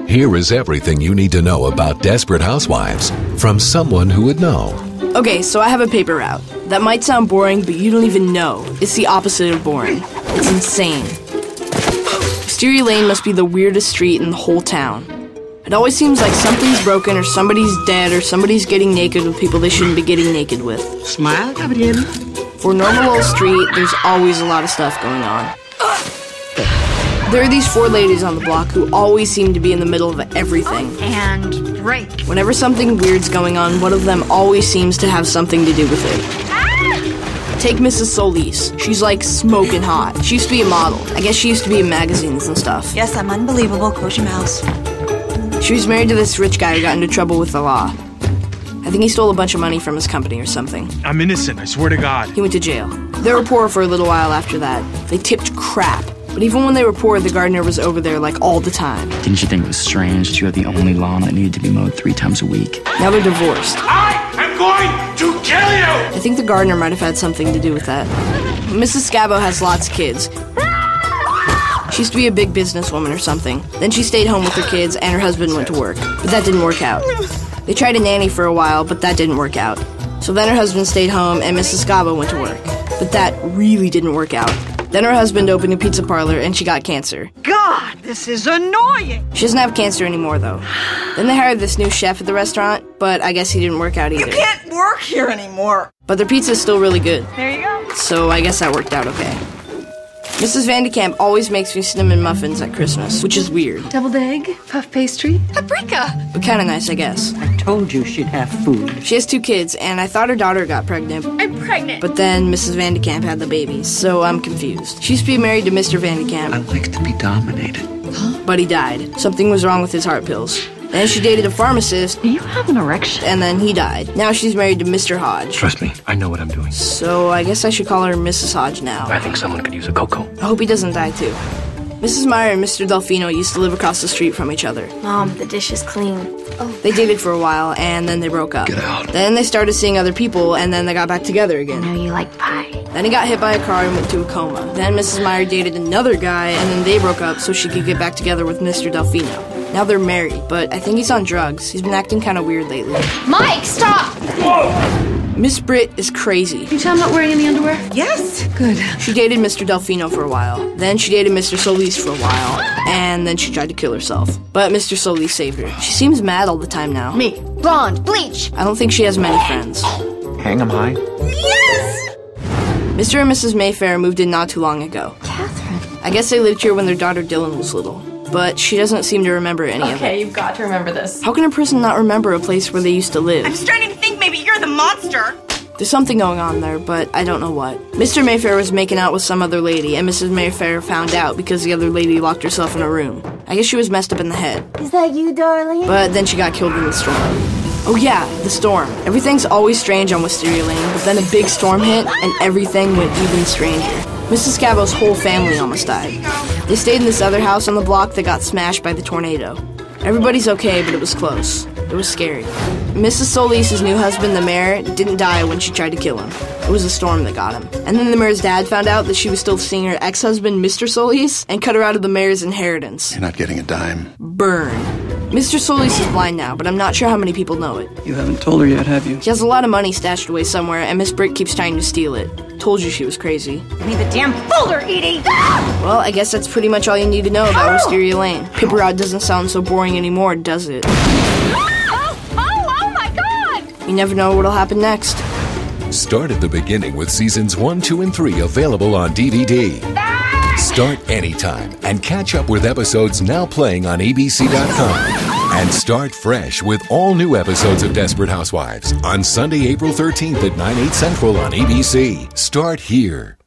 Here is everything you need to know about Desperate Housewives from someone who would know. Okay, so I have a paper route. That might sound boring, but you don't even know. It's the opposite of boring. It's insane. Wisteria Lane must be the weirdest street in the whole town. It always seems like something's broken, or somebody's dead, or somebody's getting naked with people they shouldn't be getting naked with. Smile, Gabriel. For a normal old street, there's always a lot of stuff going on. There are these 4 ladies on the block who always seem to be in the middle of everything. And break. Whenever something weird's going on, one of them always seems to have something to do with it. Take Mrs. Solis. She's like smoking hot. She used to be a model. I guess she used to be in magazines and stuff. Yes, I'm unbelievable, Close your mouse. She was married to this rich guy who got into trouble with the law. I think he stole a bunch of money from his company or something. I'm innocent, I swear to God. He went to jail. They were poor for a little while after that. They tipped crap. But even when they were poor, the gardener was over there like all the time. Didn't you think it was strange that you had the only lawn that needed to be mowed 3 times a week? Now they're divorced. I am going to kill you! I think the gardener might have had something to do with that. Mrs. Scabo has lots of kids. She used to be a big businesswoman or something. Then she stayed home with her kids and her husband went to work. But that didn't work out. They tried a nanny for a while, but that didn't work out. So then her husband stayed home and Mrs. Scabo went to work. But that really didn't work out. Then her husband opened a pizza parlor and she got cancer. God, this is annoying. She doesn't have cancer anymore, though. Then they hired this new chef at the restaurant, but I guess he didn't work out either. You can't work here anymore. But their pizza's still really good. There you go. So I guess that worked out okay. Mrs. Vandekamp always makes me cinnamon muffins at Christmas, which is weird. Deviled egg, puff pastry. Paprika. But kind of nice, I guess. I told you she'd have food. She has 2 kids, and I thought her daughter got pregnant. I'm pregnant. But then Mrs. Vandekamp had the babies, so I'm confused. She used to be married to Mr. Vandekamp. I like to be dominated. But he died. Something was wrong with his heart pills. Then she dated a pharmacist. Do you have an erection? And then he died. Now she's married to Mr. Hodge. Trust me, I know what I'm doing. So I guess I should call her Mrs. Hodge now. I think someone could use a cocoa. I hope he doesn't die too. Mrs. Meyer and Mr. Delfino used to live across the street from each other. Mom, the dish is clean. They dated for a while, and then they broke up. Get out. Then they started seeing other people, and then they got back together I again. know you like pie. Then he got hit by a car and went to a coma. Then Mrs. Meyer dated another guy, and then they broke up so she could get back together with Mr. Delfino. Now they're married, but I think he's on drugs. He's been acting kind of weird lately. Mike, stop! Miss Britt is crazy. You tell I'm not wearing any underwear? Yes. Good. She dated Mr. Delfino for a while. Then she dated Mr. Solis for a while. And then she tried to kill herself. But Mr. Solis saved her. She seems mad all the time now. Me. Blonde, bleach. I don't think she has many friends. Hang 'em high. Yes. Mr. and Mrs. Mayfair moved in not too long ago. Catherine. I guess they lived here when their daughter Dylan was little. But she doesn't seem to remember any of it. Okay, you've got to remember this. How can a person not remember a place where they used to live? I'm starting to think maybe you're the monster. There's something going on there, but I don't know what. Mr. Mayfair was making out with some other lady, and Mrs. Mayfair found out because the other lady locked herself in a room. I guess she was messed up in the head. Is that you, darling? But then she got killed in the storm. Oh yeah, the storm. Everything's always strange on Wisteria Lane, but then a big storm hit, and everything went even stranger. Mrs. Scabo's whole family almost died. They stayed in this other house on the block that got smashed by the tornado. Everybody's okay, but it was close. It was scary. Mrs. Solis' new husband, the mayor, didn't die when she tried to kill him. It was a storm that got him. And then the mayor's dad found out that she was still seeing her ex-husband, Mr. Solis, and cut her out of the mayor's inheritance. You're not getting a dime. Burn. Mr. Solis is blind now, but I'm not sure how many people know it. You haven't told her yet, have you? He has a lot of money stashed away somewhere, and Miss Britt keeps trying to steal it. Told you she was crazy. Give me the damn folder, Edie. Well, I guess that's pretty much all you need to know about Wisteria Lane. Paper Route doesn't sound so boring anymore, does it? Oh my God. You never know what'll happen next. Start at the beginning with seasons 1, 2, and 3 available on DVD. Start anytime and catch up with episodes now playing on ABC.com. And start fresh with all new episodes of Desperate Housewives on Sunday, April 13th at 9/8 Central on ABC. Start here.